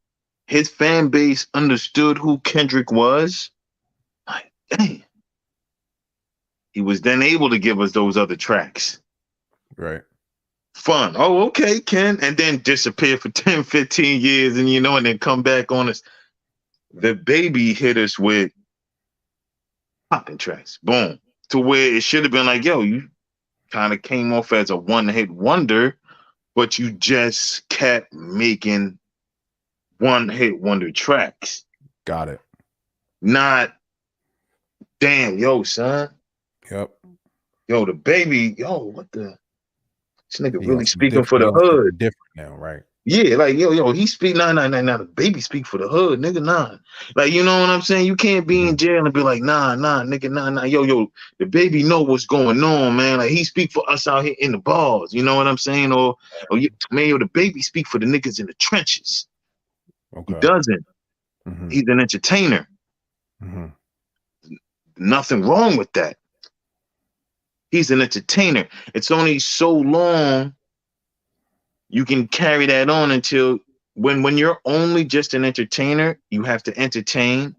Speaker 2: his fan base understood who Kendrick was, like, dang, he was then able to give us those other tracks.
Speaker 1: Right.
Speaker 2: Fun. Oh, okay, Ken. And then disappear for 10, 15 years and then come back on us. The baby hit us with popping tracks. Boom. To where it should have been like, yo, you kind of came off as a one-hit wonder, but you just kept making one-hit wonder tracks.
Speaker 1: Got it.
Speaker 2: Not, damn, yo, son.
Speaker 1: Yep.
Speaker 2: Yo, the baby, yo, what the? This nigga
Speaker 1: He on
Speaker 2: really
Speaker 1: some
Speaker 2: speaking
Speaker 1: different.
Speaker 2: for
Speaker 1: He
Speaker 2: the
Speaker 1: on
Speaker 2: hood.
Speaker 1: something different now, right?
Speaker 2: Yeah, like yo, he speak nah. The baby speak for the hood, nigga. Nah, like you know what I'm saying. You can't be in
Speaker 1: Mhm.
Speaker 2: jail and be like nah, nigga, nah. Yo. The baby know what's going on, man. Like he speak for us out here in the bars. You know what I'm saying? Man, yo, the baby speak for the niggas in the trenches. He
Speaker 1: Okay.
Speaker 2: doesn't.
Speaker 1: Hmm.
Speaker 2: He's an entertainer.
Speaker 1: Hmm.
Speaker 2: Nothing wrong with that. He's an entertainer. It's only so long You can carry that on until when you're only just an entertainer, you have to entertain,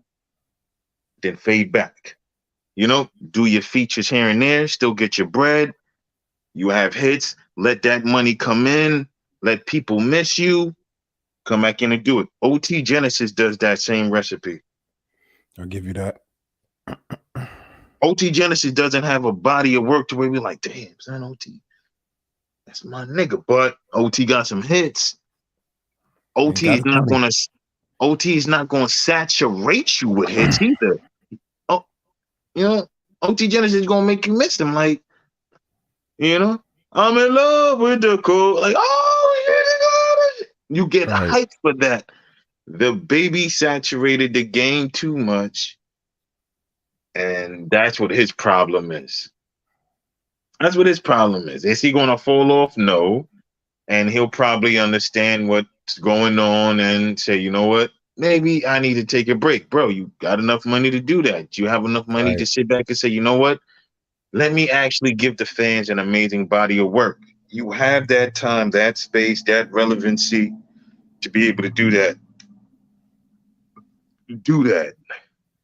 Speaker 2: then fade back. You know, do your features here and there, still get your bread. You have hits, let that money come in, let people miss you, come back in and do it. OT Genesis does that same recipe.
Speaker 1: I'll give you that.
Speaker 2: OT Genesis doesn't have a body of work to where we're like, damn, son, OT, that's my nigga. But OT got some hits.
Speaker 1: And
Speaker 2: OT
Speaker 1: got
Speaker 2: is
Speaker 1: the
Speaker 2: not
Speaker 1: money.
Speaker 2: gonna OT is not gonna saturate you with hits either. Oh, you know, OT Genesis is gonna make you miss them. Like, you know, I'm in love with the code. Like, oh, you get
Speaker 1: Right.
Speaker 2: hyped for that. The baby saturated the game too much, and that's what his problem is. That's what his problem is. Is he gonna fall off? No. And he'll probably understand what's going on and say, you know what? Maybe I need to take a break. Bro, you got enough money to do that. You have enough money
Speaker 1: Right.
Speaker 2: to sit back and say, you know what? Let me actually give the fans an amazing body of work. You have that time, that space, that relevancy to be able to do that. Do that.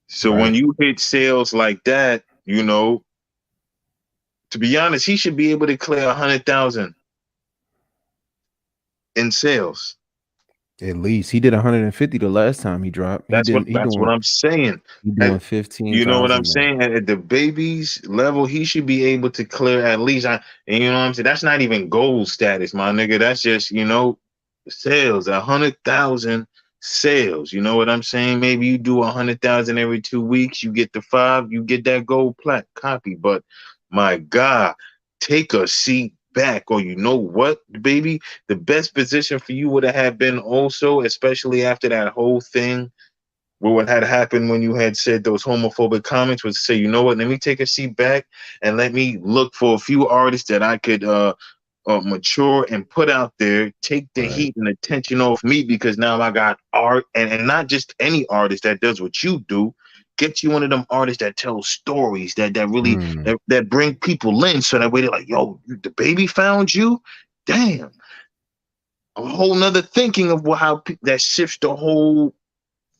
Speaker 2: So when
Speaker 1: Right.
Speaker 2: you hit sales like that, you know, to be honest, he should be able to clear 100,000 in sales.
Speaker 1: At least he did 150 the last time he dropped. He didn't.
Speaker 2: That's what I'm saying.
Speaker 1: He
Speaker 2: At,
Speaker 1: doing
Speaker 2: you know what I'm
Speaker 1: 15,000 now.
Speaker 2: saying? At the baby's level, he should be able to clear at least. And you know what I'm saying? That's not even gold status, my nigga. That's just sales. 100,000 sales. You know what I'm saying? Maybe you do 100,000 every 2 weeks. You get the five. You get that gold plat copy. But my God, take a seat back, or you know what, baby? The best position for you would have been also, especially after that whole thing what had happened when you had said those homophobic comments, was say, you know what, let me take a seat back and let me look for a few artists that I could mature and put out there, take the
Speaker 1: Right.
Speaker 2: heat and attention off me, because now I got art, and not just any artist that does what you do. Get you one of them artists that tell stories that really
Speaker 1: Mm,
Speaker 2: that bring people in, so that way they're like, yo, the baby found you. Damn, a whole nother thinking of that shifts the whole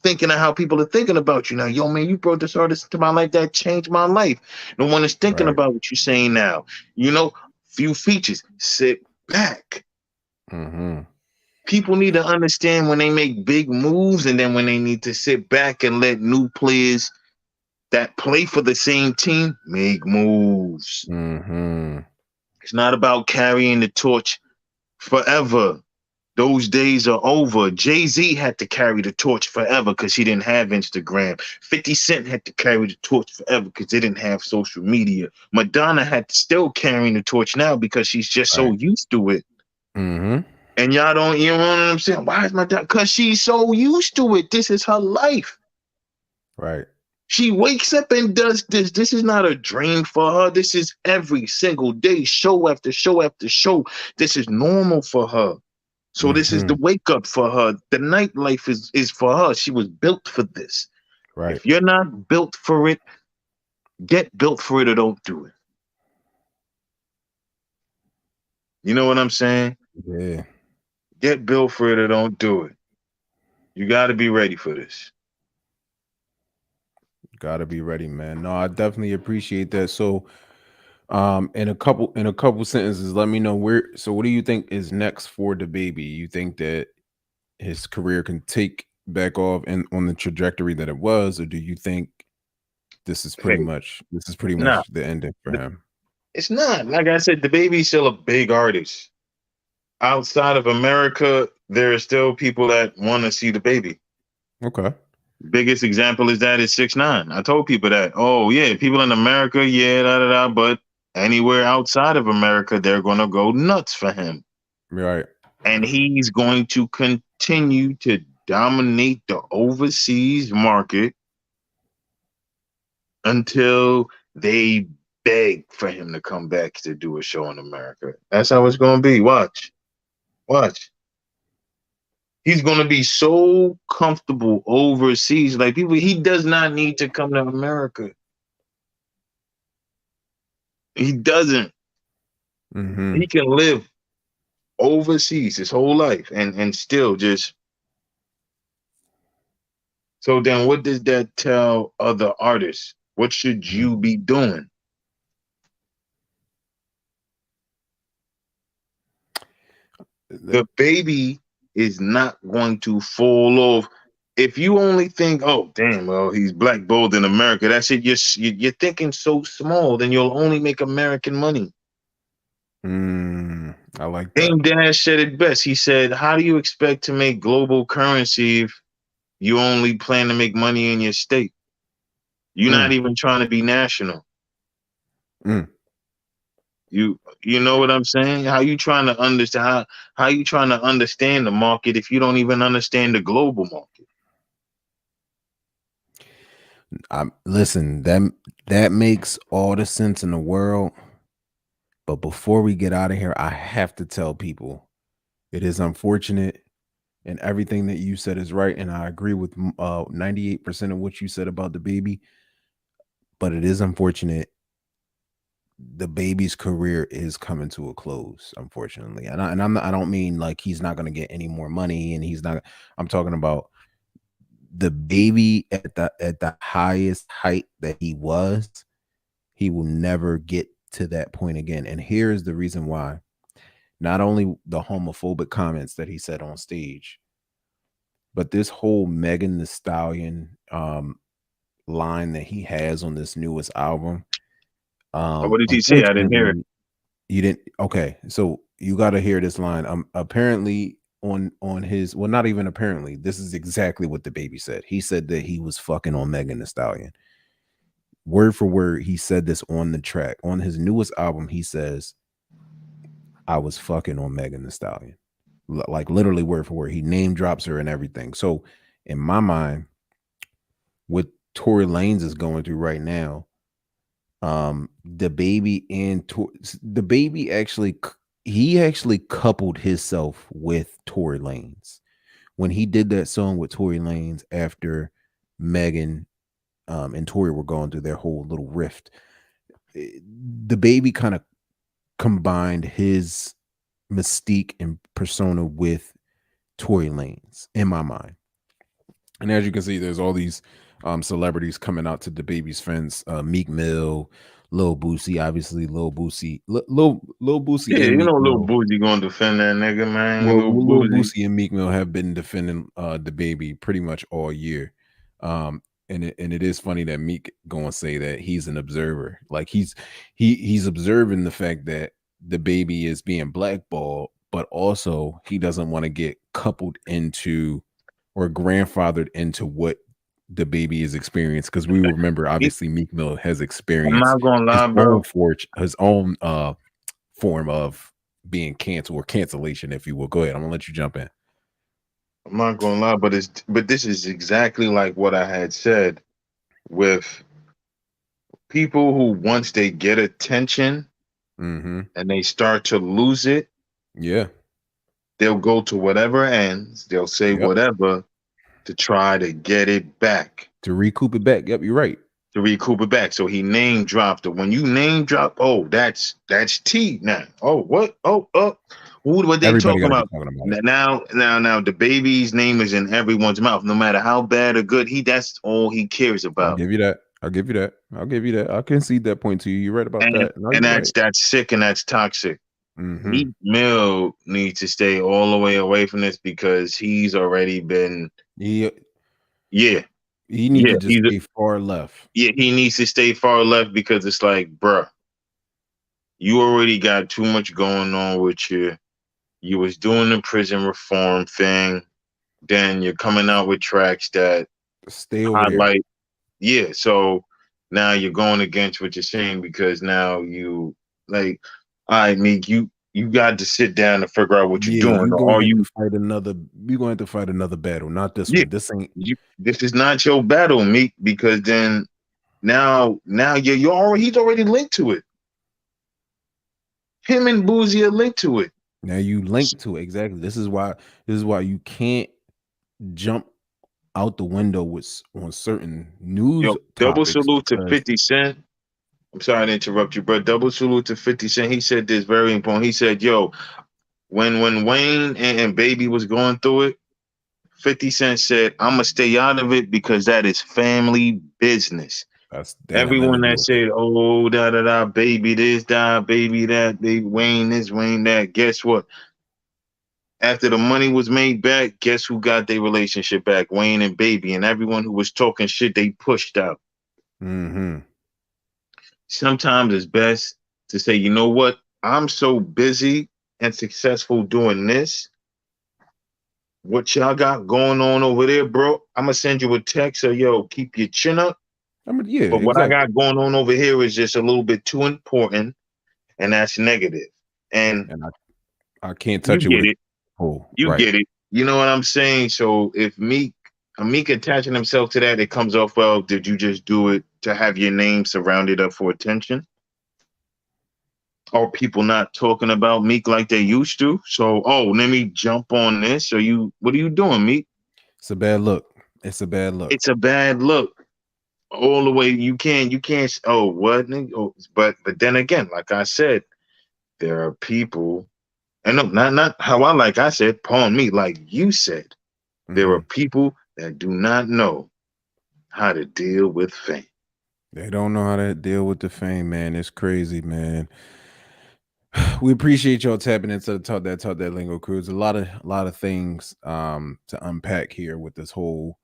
Speaker 2: thinking of how people are thinking about you now. Yo, man, you brought this artist into my life that changed my life. No one is thinking
Speaker 1: right.
Speaker 2: about what you're saying now. You know, few features. Sit back.
Speaker 1: Mm-hmm.
Speaker 2: People need to understand when they make big moves, and then when they need to sit back and let new players that play for the same team make moves.
Speaker 1: Mm-hmm.
Speaker 2: It's not about carrying the torch forever. Those days are over. Jay-Z had to carry the torch forever because he didn't have Instagram. 50 Cent had to carry the torch forever because they didn't have social media. Madonna had to still carrying the torch now because she's just so
Speaker 1: Right.
Speaker 2: used to it.
Speaker 1: Mm-hmm.
Speaker 2: And y'all don't, you know what I'm saying? Why is Madonna? Because she's so used to it. This is her life.
Speaker 1: Right.
Speaker 2: She wakes up and does this. This is not a dream for her. This is every single day, show after show after show. This is normal for her. So this is
Speaker 1: Mm-hmm.
Speaker 2: the wake up for her. The nightlife is for her. She was built for this.
Speaker 1: Right.
Speaker 2: If you're not built for it, get built for it or don't do it. You know what I'm saying?
Speaker 1: Yeah.
Speaker 2: Get built for it or don't do it. You got to be ready for this.
Speaker 1: Gotta be ready, man. No, I definitely appreciate that. So, in a couple sentences, let me know where. So, what do you think is next for the baby? You think that his career can take back off and on the trajectory that it was, or do you think
Speaker 2: Hey,
Speaker 1: this is pretty
Speaker 2: nah,
Speaker 1: much the ending for him?
Speaker 2: it's not. Like I said, the baby's still a big artist. Outside of America, there are still people that want to see the baby.
Speaker 1: Okay.
Speaker 2: Biggest example is that is 6ix9ine. I told people that. Oh yeah, people in America, yeah, da da da. But anywhere outside of America, they're gonna go nuts for him,
Speaker 1: Right.
Speaker 2: and he's going to continue to dominate the overseas market until they beg for him to come back to do a show in America. That's how it's gonna be. Watch, watch. He's gonna be so comfortable overseas. Like people, he does not need to come to America. He doesn't.
Speaker 1: Mm-hmm.
Speaker 2: He can live. overseas his whole life, and still just. So then, what does that tell other artists? What should
Speaker 1: Mhm.
Speaker 2: you be doing? The baby is not going to fall off. If you only think, oh damn, well he's blackballed in America, that's it. You're thinking so small, then you'll only make American money.
Speaker 1: I like that.
Speaker 2: Dame Dash said it best. He said, "How do you expect to make global currency if you only plan to make money in your state? You're not
Speaker 1: Mm,
Speaker 2: even trying to be national.
Speaker 1: mm.
Speaker 2: You know what I'm saying? How you trying to understand how you trying to understand the market if you don't even understand the global market?"
Speaker 1: Listen, that makes all the sense in the world. But before we get out of here, I have to tell people it is unfortunate, and everything that you said is right, and I agree with 98% of what you said about the baby. But it is unfortunate the baby's career is coming to a close, unfortunately. I don't mean like he's not going to get any more money, and he's not. I'm talking about the baby at the highest height that he was. He will never get to that point again. And here's the reason why. Not only the homophobic comments that he said on stage, but this whole Megan the Stallion line that he has on this newest album.
Speaker 2: What did he say? I didn't hear it.
Speaker 1: Unfortunately, you didn't. Okay, so you got to hear this line. Apparently on his, well, not even apparently. This is exactly what the baby said. He said that he was fucking on Megan the Stallion. Word for word, he said this on the track. On his newest album, he says, "I was fucking on Megan the Stallion." Like literally word for word. He name drops her and everything. So in my mind, what Tory Lanez is going through right now, the baby and the baby actually he actually coupled himself with Tory Lanez when he did that song with Tory Lanez after Megan and Tory were going through their whole little rift. The baby kind of combined his mystique and persona with Tory Lanez in my mind. And as you can see, there's all these celebrities coming out to the baby's fence. Meek Mill, Lil Boosie, obviously Lil Boosie, Lil Boosie
Speaker 2: Yeah,
Speaker 1: and
Speaker 2: you
Speaker 1: Meek
Speaker 2: know, Lil
Speaker 1: Mill.
Speaker 2: Boosie gonna defend that nigga, man.
Speaker 1: Well,
Speaker 2: Lil
Speaker 1: Lil
Speaker 2: Boosie.
Speaker 1: Boosie and Meek Mill have been defending the baby pretty much all year. And it is funny that Meek gonna say that he's an observer. Like he's observing the fact that the baby is being blackballed, but also he doesn't want to get coupled into or grandfathered into what the baby is experienced. Because we remember obviously Meek Mill has
Speaker 2: I'm
Speaker 1: experienced
Speaker 2: not gonna
Speaker 1: his
Speaker 2: lie,
Speaker 1: own
Speaker 2: bro.
Speaker 1: his own form of being canceled or cancellation, if you will. Go ahead. I'm gonna let you jump in.
Speaker 2: I'm not gonna lie, but this is exactly like what I had said with people who once they get attention
Speaker 1: Mm-hmm.
Speaker 2: and they start to lose it,
Speaker 1: Yeah.
Speaker 2: they'll go to whatever ends, they'll say
Speaker 1: Yep.
Speaker 2: whatever to try to get it back,
Speaker 1: To recoup it back. Yep, you're right.
Speaker 2: to recoup it back. So he name dropped it. When you name drop, oh, that's T now. Oh, what? Oh, what they
Speaker 1: Everybody
Speaker 2: talking
Speaker 1: got to be
Speaker 2: about?
Speaker 1: talking about it.
Speaker 2: Now, the baby's name is in everyone's mouth, no matter how bad or good. That's all he cares
Speaker 1: I'll
Speaker 2: about.
Speaker 1: give you that. I'll give you that. I'll give you that. I concede that point to you. You're right about
Speaker 2: And
Speaker 1: that. No,
Speaker 2: and
Speaker 1: you're right.
Speaker 2: that's sick and that's toxic.
Speaker 1: Mm-hmm.
Speaker 2: Meek Mill needs to stay all the way away from this because he's already been,
Speaker 1: He
Speaker 2: yeah,
Speaker 1: he need
Speaker 2: yeah,
Speaker 1: to just stay far left.
Speaker 2: he needs to stay far left because it's like, bruh, you already got too much going on with you. You was doing the prison reform thing, then you're coming out with tracks that
Speaker 1: Stay over there.
Speaker 2: highlight, yeah. So now you're going against what you're saying because now you like, all right, Meek, you got to sit down and figure out what you're
Speaker 1: Yeah,
Speaker 2: doing,
Speaker 1: you
Speaker 2: or
Speaker 1: gonna
Speaker 2: are
Speaker 1: have to
Speaker 2: you?
Speaker 1: fight another. You gonna have to fight another battle. Not this
Speaker 2: Yeah,
Speaker 1: one. This ain't.
Speaker 2: this is not your battle, Meek, because then now you already he's already linked to it. Him and Boozy are linked to it.
Speaker 1: Now you link to it exactly. This is why. This is why you can't jump out the window with on certain news
Speaker 2: Yo, double
Speaker 1: topics
Speaker 2: salute to
Speaker 1: because
Speaker 2: 50 Cent. I'm sorry to interrupt you, but double salute to 50 Cent. He said this very important. He said, yo, when Wayne and Baby was going through it, 50 Cent said, "I'm gonna stay out of it because that is family business."
Speaker 1: That's that had nothing
Speaker 2: Everyone
Speaker 1: to do
Speaker 2: that
Speaker 1: with it.
Speaker 2: said, "Oh, da da da, baby this, da baby that, baby Wayne this, Wayne that," guess what? After the money was made back, guess who got their relationship back? Wayne and Baby, and everyone who was talking shit, they pushed out.
Speaker 1: Mm-hmm.
Speaker 2: Sometimes it's best to say, you know what? I'm so busy and successful doing this. What y'all got going on over there, bro? I'm gonna send you a text or yo, keep your chin up.
Speaker 1: I mean, yeah,
Speaker 2: But what I
Speaker 1: exactly.
Speaker 2: got going on over here is just a little bit too important, and that's negative. And
Speaker 1: And I can't
Speaker 2: you
Speaker 1: touch it with
Speaker 2: get
Speaker 1: a
Speaker 2: it.
Speaker 1: pole.
Speaker 2: You
Speaker 1: Right.
Speaker 2: get it. You know what I'm saying? So if Meek attaching himself to that, it comes off well. Did you just do it to have your name surrounded up for attention? Are people not talking about Meek like they used to? So, oh, let me jump on this. So what are you doing, Meek?
Speaker 1: It's a bad look. It's a bad look.
Speaker 2: It's a bad look all the way. You can't. Oh, what? Oh, but then again, like I said, there are people, and no, not how I like. I said, pardon me, like you said, there are
Speaker 1: Mm-hmm.
Speaker 2: people that do not know how to deal with fame.
Speaker 1: They don't know how to deal with the fame, man. It's crazy, man. We appreciate y'all tapping into the talk that lingo crew. There's a lot of things to unpack here with this whole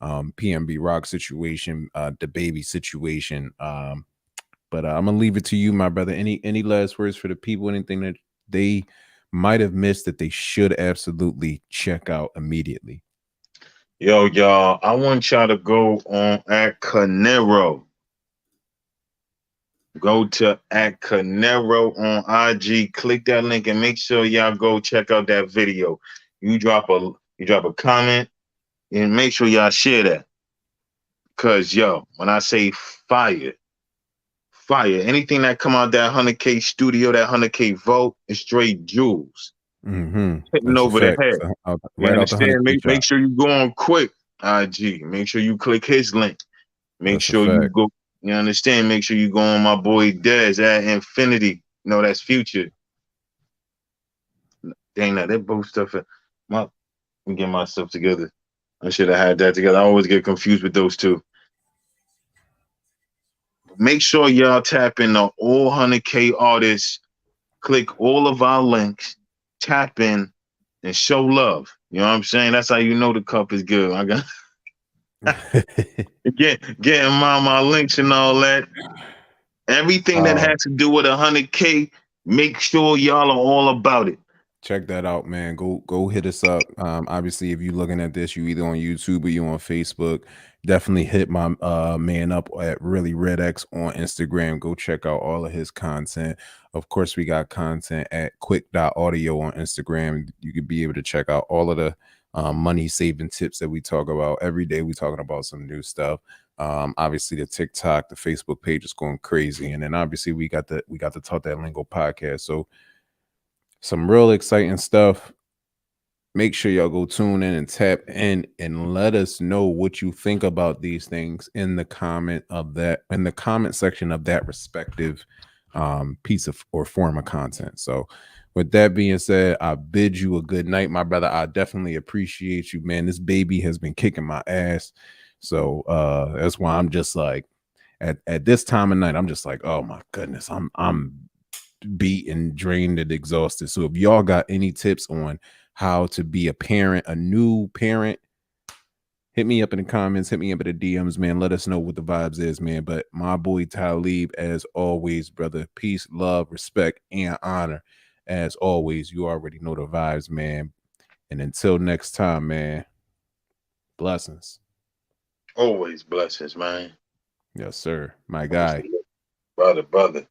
Speaker 1: PNB Rock situation, the baby situation. But I'm gonna leave it to you, my brother. Any last words for the people? Anything that they might have missed that they should absolutely check out immediately?
Speaker 2: Yo, y'all, I want y'all to go on at Knearo. Go to at Knearo on IG. Click that link and make sure y'all go check out that video. You drop a comment and make sure y'all share that. Cause yo, when I say fire, fire, anything that come out that 100K studio, that 100K vote is straight jewels.
Speaker 1: Mm-hmm.
Speaker 2: Hitting
Speaker 1: That's a
Speaker 2: over the
Speaker 1: fact.
Speaker 2: head.
Speaker 1: So,
Speaker 2: You
Speaker 1: right out the Hunnit
Speaker 2: understand?
Speaker 1: K
Speaker 2: Make
Speaker 1: shop.
Speaker 2: sure you go on Qwik IG. Make sure you click his link. Make
Speaker 1: That's a
Speaker 2: sure you
Speaker 1: fact.
Speaker 2: go. You understand? Make sure you go on my boy Dez at Infinity. No, that's Future. Dang, that they both stuff. My, I'm getting myself together. I should have had that together. I always get confused with those two. Make sure y'all tap in the all 100K artists. Click all of our links. Tap in and show love. You know what I'm saying? That's how you know the cup is good. I got getting my links and all that. Everything that
Speaker 1: uh,
Speaker 2: has to do with 100K, make sure y'all are all about it.
Speaker 1: Check that out, man. Go hit us up. Obviously, if you're looking at this, you either on YouTube or you on Facebook. Definitely hit my man up at Really Red X on Instagram. Go check out all of his content. Of course, we got content at Qwik.audio on Instagram. You could be able to check out all of the money saving tips that we talk about every day. We talking about some new stuff. Obviously the TikTok, the Facebook page is going crazy, and then obviously we got the Talk That Lingo podcast. So some real exciting stuff. Make sure y'all go tune in and tap in and let us know what you think about these things in the comment section of that respective piece of or form of content. So with that being said, I bid you a good night, my brother. I definitely appreciate you, man. This baby has been kicking my ass. So that's why I'm just like at this time of night, I'm just like, oh my goodness, I'm beat and drained and exhausted. So if y'all got any tips on how to be a parent, a new parent, hit me up in the comments, hit me up in the DMs, man. Let us know what the vibes is, man. But my boy Talib, as always, brother, peace, love, respect, and honor. As always, you already know the vibes, man. And until next time, man, blessings.
Speaker 2: Always blessings, man.
Speaker 1: Yes, sir. My
Speaker 2: Always
Speaker 1: guy.
Speaker 2: brother.